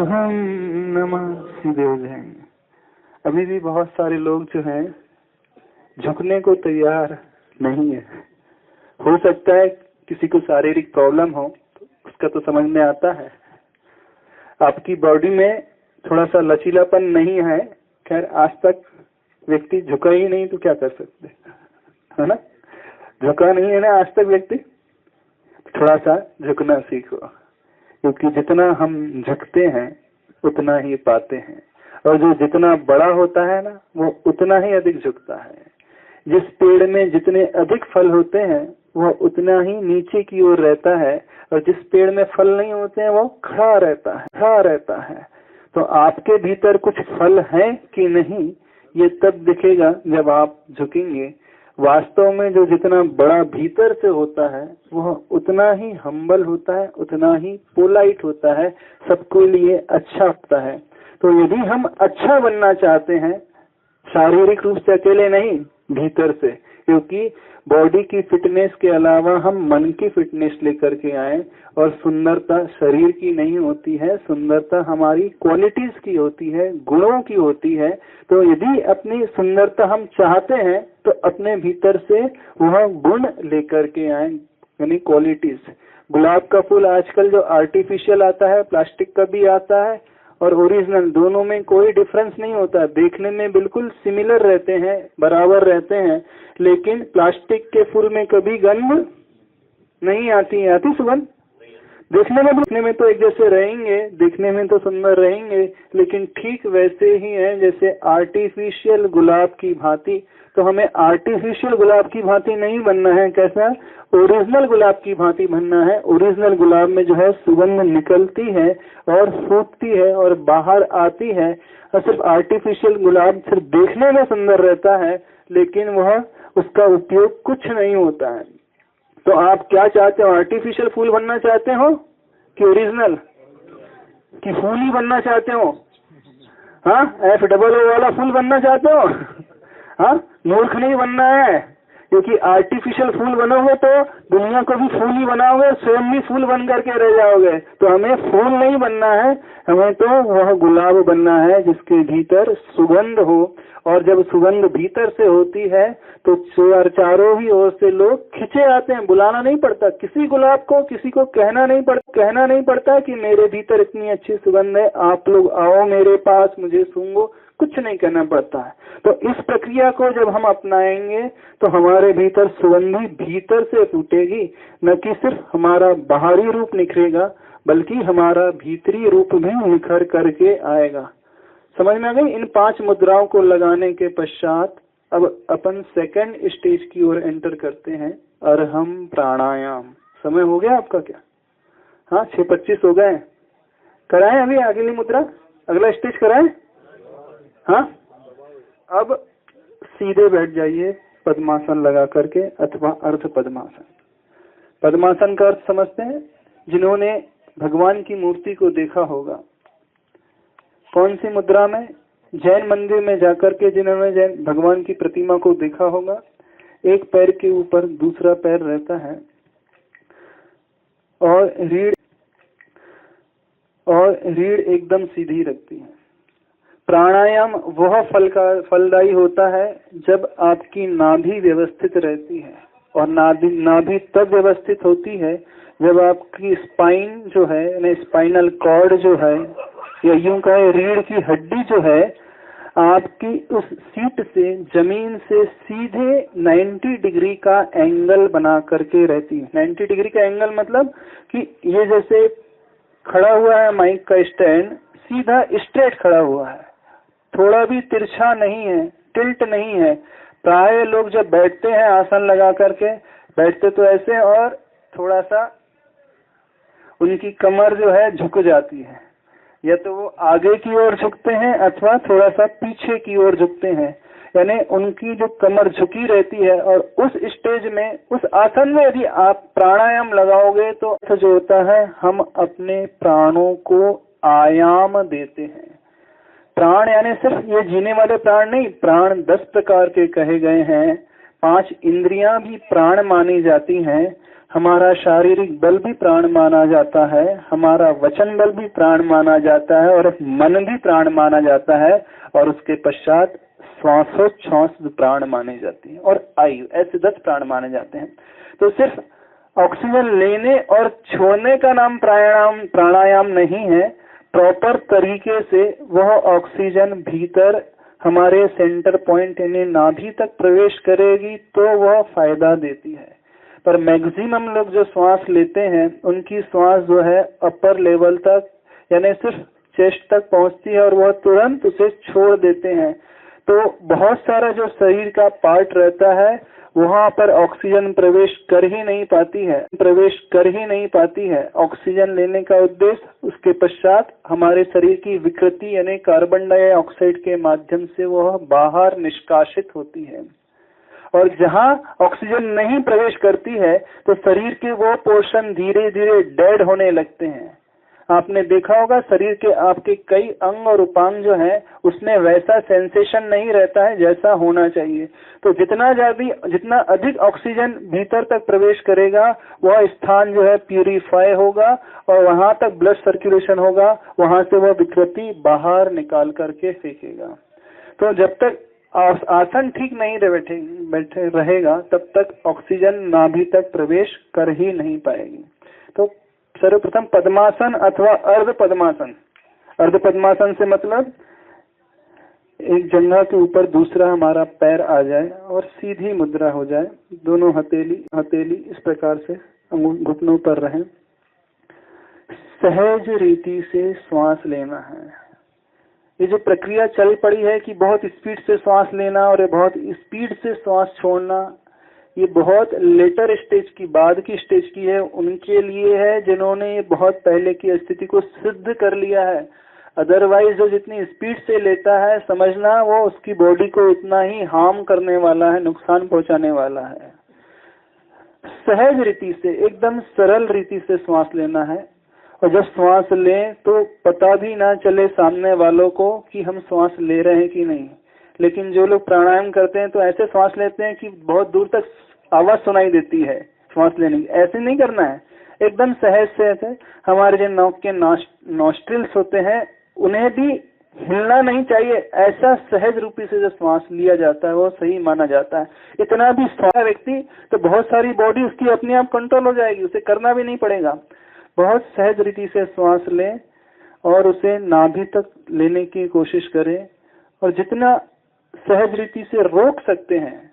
हम नमः सीधे हो जाएंगे। अभी भी बहुत सारे लोग जो हैं झुकने को तैयार नहीं है। हो सकता है किसी को शारीरिक प्रॉब्लम हो, उसका तो समझ में आता है। आपकी बॉडी में थोड़ा सा लचीलापन नहीं है, खैर आज तक व्यक्ति झुका ही नहीं तो क्या कर सकते, है ना। झुका नहीं है ना आज तक व्यक्ति, थोड़ा सा झुकना सीखो, क्योंकि जितना हम झुकते हैं उतना ही पाते हैं, और जो जितना बड़ा होता है ना वो उतना ही अधिक झुकता है। जिस पेड़ में जितने अधिक फल होते हैं वह उतना ही नीचे की ओर रहता है, और जिस पेड़ में फल नहीं होते हैं वो खड़ा रहता है। तो आपके भीतर कुछ फल हैं कि नहीं, ये तब दिखेगा जब आप झुकेंगे। वास्तव में जो जितना बड़ा भीतर से होता है वह उतना ही हम्बल होता है, उतना ही पोलाइट होता है, सबके लिए अच्छा होता है। तो यदि हम अच्छा बनना चाहते हैं, शारीरिक रूप से अकेले नहीं, भीतर से, क्योंकि बॉडी की फिटनेस के अलावा हम मन की फिटनेस लेकर के आए, और सुंदरता शरीर की नहीं होती है, सुंदरता हमारी क्वालिटीज की होती है, गुणों की होती है। तो यदि अपनी सुंदरता हम चाहते हैं तो अपने भीतर से वह गुण लेकर के आए, यानी क्वालिटीज। गुलाब का फूल आजकल जो आर्टिफिशियल आता है, प्लास्टिक का भी आता है और ओरिजिनल, दोनों में कोई डिफरेंस नहीं होता, देखने में बिल्कुल सिमिलर रहते हैं, बराबर रहते हैं, लेकिन प्लास्टिक के फूल में कभी गंध नहीं आती है। आती सुगंध? देखने में तो एक जैसे रहेंगे, देखने में तो सुंदर रहेंगे, लेकिन ठीक वैसे ही है जैसे आर्टिफिशियल गुलाब की भांति। तो हमें आर्टिफिशियल गुलाब की भांति नहीं बनना है, कैसा? ओरिजिनल गुलाब की भांति बनना है। ओरिजिनल गुलाब में जो है सुगंध निकलती है और फूटती है और बाहर आती है, और सिर्फ आर्टिफिशियल गुलाब सिर्फ देखने में सुंदर रहता है, लेकिन वह उसका उपयोग कुछ नहीं होता है। तो आप क्या चाहते हो? आर्टिफिशियल फूल बनना चाहते हो कि ओरिजिनल? कि फूल ही बनना चाहते हो? हाँ, FOO वाला फूल बनना चाहते हो? हाँ, मूर्ख नहीं बनना है, क्योंकि आर्टिफिशियल फूल बनोगे तो दुनिया को भी फूल ही बनाओगे, स्वयं भी फूल बन करके रह जाओगे। तो हमें फूल नहीं बनना है, हमें तो वह गुलाब बनना है जिसके भीतर सुगंध हो, और जब सुगंध भीतर से होती है तो चारों ही ओर से लोग खिंचे आते हैं। बुलाना नहीं पड़ता किसी गुलाब को, किसी को कहना नहीं पड़ता कि मेरे भीतर इतनी अच्छी सुगंध है, आप लोग आओ मेरे पास, मुझे सूंघो, कुछ नहीं कहना पड़ता है। तो इस प्रक्रिया को जब हम अपनाएंगे तो हमारे भीतर सुगंधी भीतर से फूटेगी, न कि सिर्फ हमारा बाहरी रूप निखरेगा, बल्कि हमारा भीतरी रूप भी निखर करके आएगा। समझ में आ गई? इन 5 मुद्राओं को लगाने के पश्चात अब अपन सेकंड स्टेज की ओर एंटर करते हैं, अर्हम प्राणायाम। समय हो गया आपका क्या? हाँ, 6:25 हो गए। कराएं अभी अगली मुद्रा, अगला स्टेज कराएं? हाँ, अब सीधे बैठ जाइए पद्मासन लगा करके, अथवा अर्ध पद्मासन। पद्मासन का अर्थ समझते हैं? जिन्होंने भगवान की मूर्ति को देखा होगा, कौन सी मुद्रा में? जैन मंदिर में जाकर के जिन्होंने जैन भगवान की प्रतिमा को देखा होगा, एक पैर के ऊपर दूसरा पैर रहता है, और रीढ़ एकदम सीधी रखती है। प्राणायाम वह फलदायी होता है जब आपकी नाभि व्यवस्थित रहती है, और नाभि तब व्यवस्थित होती है जब आपकी स्पाइन जो है, यानी स्पाइनल कॉर्ड जो है, या यूं कहे रीढ़ की हड्डी जो है, आपकी उस सीट से, जमीन से सीधे 90 डिग्री का एंगल बना करके रहती है। 90 डिग्री का एंगल मतलब कि ये जैसे खड़ा हुआ है माइक का स्टैंड, सीधा स्ट्रेट खड़ा हुआ है, थोड़ा भी तिरछा नहीं है, टिल्ट नहीं है। प्राय लोग जब बैठते हैं आसन लगा करके, बैठते तो ऐसे, और थोड़ा सा उनकी कमर जो है झुक जाती है, या तो वो आगे की ओर झुकते हैं अथवा थोड़ा सा पीछे की ओर झुकते हैं, यानी उनकी जो कमर झुकी रहती है। और उस स्टेज में, उस आसन में यदि आप प्राणायाम लगाओगे तो जो होता है, हम अपने प्राणों को आयाम देते हैं। प्राण यानी सिर्फ ये जीने वाले प्राण नहीं, प्राण 10 प्रकार के कहे गए हैं। 5 इंद्रियां भी प्राण मानी जाती हैं। हमारा शारीरिक बल भी प्राण माना जाता है, हमारा वचन बल भी प्राण माना जाता है और मन भी प्राण माना जाता है, और उसके पश्चात श्वासोच्छ्वास प्राण माने जाते हैं और आयु, ऐसे 10 प्राण माने जाते हैं। तो सिर्फ ऑक्सीजन लेने और छोड़ने का नाम प्राणायाम नहीं है। प्रॉपर तरीके से वह ऑक्सीजन भीतर हमारे सेंटर पॉइंट यानी नाभि तक प्रवेश करेगी तो वह फायदा देती है। पर मैक्सिमम लोग जो श्वास लेते हैं उनकी श्वास जो है अपर लेवल तक यानी सिर्फ चेस्ट तक पहुंचती है और वह तुरंत उसे छोड़ देते हैं। तो बहुत सारा जो शरीर का पार्ट रहता है वहां पर ऑक्सीजन प्रवेश कर ही नहीं पाती है। ऑक्सीजन लेने का उद्देश्य उसके पश्चात हमारे शरीर की विकृति यानी कार्बन डाइऑक्साइड के माध्यम से वह बाहर निष्कासित होती है। और जहां ऑक्सीजन नहीं प्रवेश करती है तो शरीर के वो पोर्शन धीरे धीरे डेड होने लगते हैं। आपने देखा होगा शरीर के आपके कई अंग और उपांग जो हैं उसमें वैसा सेंसेशन नहीं रहता है जैसा होना चाहिए। तो जितना अधिक ऑक्सीजन भीतर तक प्रवेश करेगा वह स्थान जो है प्यूरिफाई होगा और वहां तक ब्लड सर्कुलेशन होगा, वहां से वह विकृति बाहर निकाल करके फेंकेगा। तो जब तक आसन ठीक नहीं बैठे रहेगा तब तक ऑक्सीजन नाभि तक प्रवेश कर ही नहीं पाएगी। तो सर्वप्रथम पद्मासन अथवा अर्ध पद्मासन। अर्ध पद्मासन से मतलब एक जंघा के ऊपर दूसरा हमारा पैर आ जाए और सीधी मुद्रा हो जाए, दोनों हथेली इस प्रकार से घुटनों पर रहें। सहज रीति से श्वास लेना है। ये जो प्रक्रिया चल पड़ी है कि बहुत स्पीड से श्वास लेना और बहुत स्पीड से श्वास छोड़ना, ये बहुत लेटर स्टेज की बाद की स्टेज की है, उनके लिए है जिन्होंने ये बहुत पहले की स्थिति को सिद्ध कर लिया है। अदरवाइज जो जितनी स्पीड से लेता है समझना वो उसकी बॉडी को उतना ही हार्म करने वाला है, नुकसान पहुंचाने वाला है। सहज रीति से एकदम सरल रीति से श्वास लेना है और जब श्वास लें तो पता भी ना चले सामने वालों को कि हम श्वास ले रहे हैं कि नहीं। लेकिन जो लोग प्राणायाम करते हैं तो ऐसे श्वास लेते हैं कि बहुत दूर तक आवाज सुनाई देती है श्वास लेने की। ऐसे नहीं करना है, एकदम सहज से। ऐसे हमारे जो नाक के नॉस्ट्रिल्स होते हैं उन्हें भी हिलना नहीं चाहिए। ऐसा सहज रूपी से जो श्वास लिया जाता है वो सही माना जाता है। इतना भी श्वास व्यक्ति तो बहुत सारी बॉडी उसकी अपने आप कंट्रोल हो जाएगी, उसे करना भी नहीं पड़ेगा। बहुत सहज रीति से श्वास लें और उसे नाभि तक लेने की कोशिश करें और जितना सहज रीति से रोक सकते हैं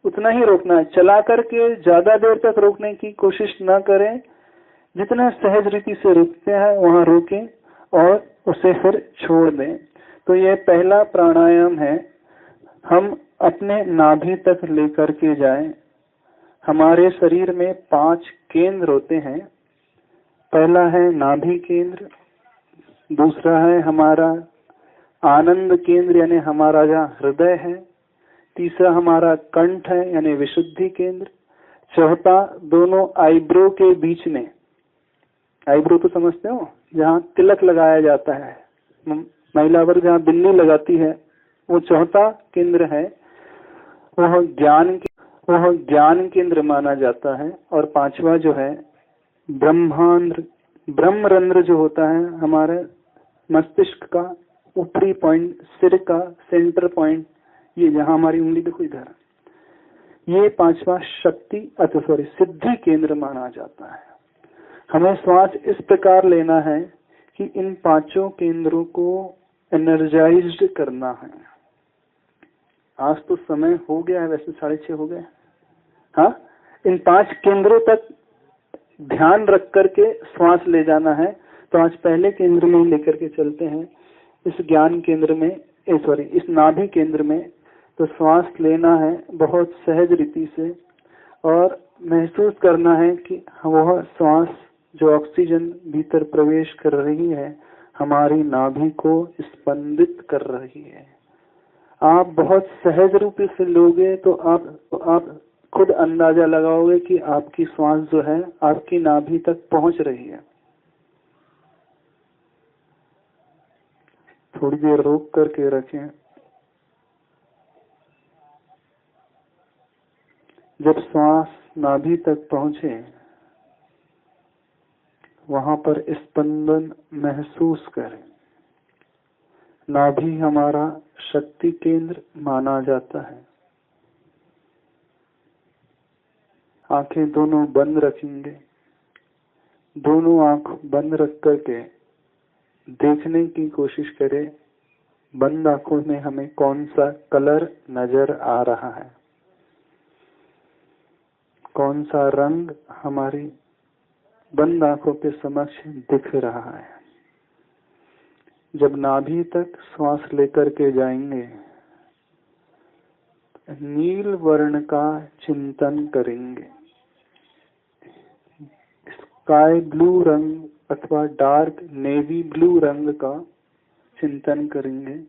उतना ही रोकना है। चला करके ज्यादा देर तक रोकने की कोशिश ना करें। जितना सहज रीति से रोकते हैं वहां रोकें और उसे फिर छोड़ दें। तो यह पहला प्राणायाम है। हम अपने नाभि तक लेकर के जाएं। हमारे शरीर में 5 केंद्र होते हैं। पहला है नाभि केंद्र, दूसरा है हमारा आनंद केंद्र यानी हमारा जहाँ हृदय है, तीसरा हमारा कंठ है यानी विशुद्धि केंद्र, चौथा दोनों आईब्रो के बीच में, आईब्रो तो समझते हो जहाँ तिलक लगाया जाता है, महिला वर्ग जहाँ बिंदी लगाती है, वो चौथा केंद्र है। वह ज्ञान केंद्र माना जाता है। और 5वां जो है ब्रह्मरंध्र जो होता है हमारे मस्तिष्क का ऊपरी पॉइंट, सिर का सेंटर पॉइंट, ये जहां हमारी उंगली देखो इधर, ये 5वां सिद्धि केंद्र माना जाता है। हमें श्वास इस प्रकार लेना है कि इन 5 केंद्रों को एनर्जाइज्ड करना है। आज तो समय हो गया है, वैसे 6:30 हो गए। हाँ, इन 5 केंद्रों तक ध्यान रख करके श्वास ले जाना है। तो आज पहले केंद्र में लेकर के चलते हैं, इस ज्ञान केंद्र में, इस नाभि केंद्र में। तो श्वास लेना है बहुत सहज रीति से और महसूस करना है कि वह श्वास जो ऑक्सीजन भीतर प्रवेश कर रही है हमारी नाभि को स्पंदित कर रही है। आप बहुत सहज रूप से लोगे तो आप खुद अंदाजा लगाओगे कि आपकी श्वास जो है आपकी नाभि तक पहुंच रही है। थोड़ी देर रोक करके रखें। जब श्वास नाभि तक पहुंचे वहां पर स्पंदन महसूस करें। नाभि हमारा शक्ति केंद्र माना जाता है। आंखें दोनों बंद रखेंगे। दोनों आंख बंद रख करके देखने की कोशिश करें बंद आंखों में हमें कौन सा कलर नजर आ रहा है, कौन सा रंग हमारी बंद आंखों के समक्ष दिख रहा है। जब नाभि तक श्वास लेकर के जाएंगे, नील वर्ण का चिंतन करेंगे। स्काई ब्लू रंग अथवा डार्क नेवी ब्लू रंग का चिंतन करेंगे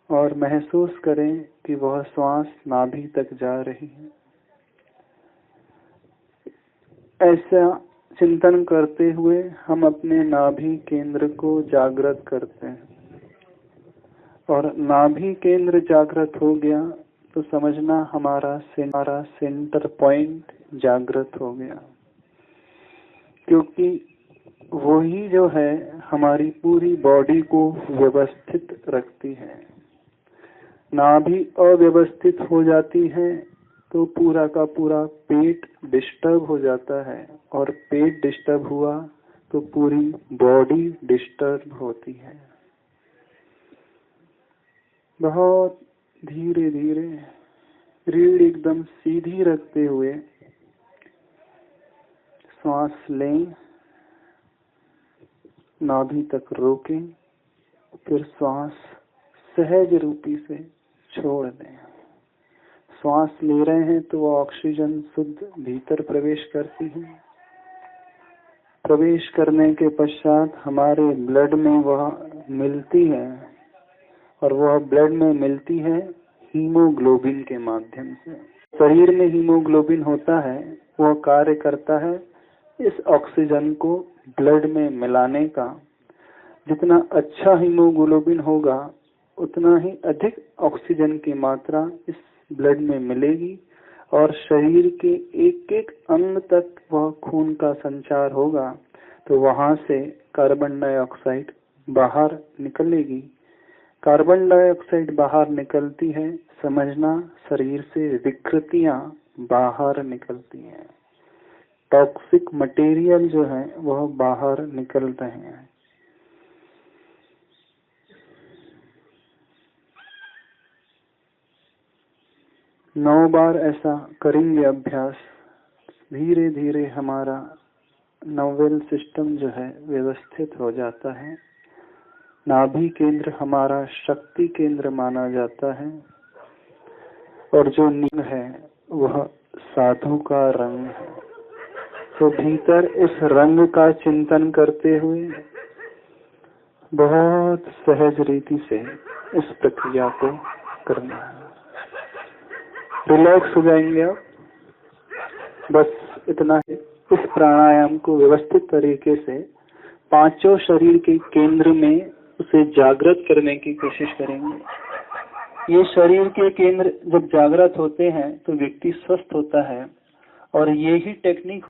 और महसूस करें कि वह श्वास नाभि तक जा रही है। ऐसा चिंतन करते हुए हम अपने नाभि केंद्र को जागृत करते हैं और नाभि केंद्र जागृत हो गया तो समझना हमारा सेंटर पॉइंट जागृत हो गया, क्योंकि वही जो है हमारी पूरी बॉडी को व्यवस्थित रखती है। नाभि अव्यवस्थित हो जाती है तो पूरा का पूरा पेट डिस्टर्ब हो जाता है और पेट डिस्टर्ब हुआ तो पूरी बॉडी डिस्टर्ब होती है। बहुत धीरे धीरे रीढ़ एकदम सीधी रखते हुए श्वास लें, नाभि तक रोकें, फिर श्वास सहज रूपी से छोड़ दें। श्वास ले रहे हैं तो वह ऑक्सीजन शुद्ध भीतर प्रवेश करती है। प्रवेश करने के पश्चात हमारे ब्लड में वह मिलती है और वह ब्लड में मिलती है हीमोग्लोबिन के माध्यम से। शरीर में हीमोग्लोबिन होता है, वह कार्य करता है इस ऑक्सीजन को ब्लड में मिलाने का। जितना अच्छा हीमोग्लोबिन होगा उतना ही अधिक ऑक्सीजन की मात्रा इस ब्लड में मिलेगी और शरीर के एक एक अंग तक वह खून का संचार होगा तो वहां से कार्बन डाइऑक्साइड बाहर निकलेगी। कार्बन डाइऑक्साइड बाहर निकलती है, समझना शरीर से विकृतियां बाहर निकलती हैं, टॉक्सिक मटेरियल जो है वह बाहर निकल रहे हैं। नौ बार ऐसा करेंगे अभ्यास, धीरे धीरे हमारा नर्वस सिस्टम जो है व्यवस्थित हो जाता है। नाभि केंद्र हमारा शक्ति केंद्र माना जाता है और जो नील है वह साधु का रंग है। तो भीतर इस रंग का चिंतन करते हुए बहुत सहज रीति से इस प्रक्रिया को करना है। रिलैक्स हो जाएंगे आप, बस इतना ही। इस प्राणायाम को व्यवस्थित तरीके से पांचों शरीर के केंद्र में उसे जागृत करने की कोशिश करेंगे। ये शरीर के केंद्र जब जागृत होते हैं तो व्यक्ति स्वस्थ होता है और यही टेक्निक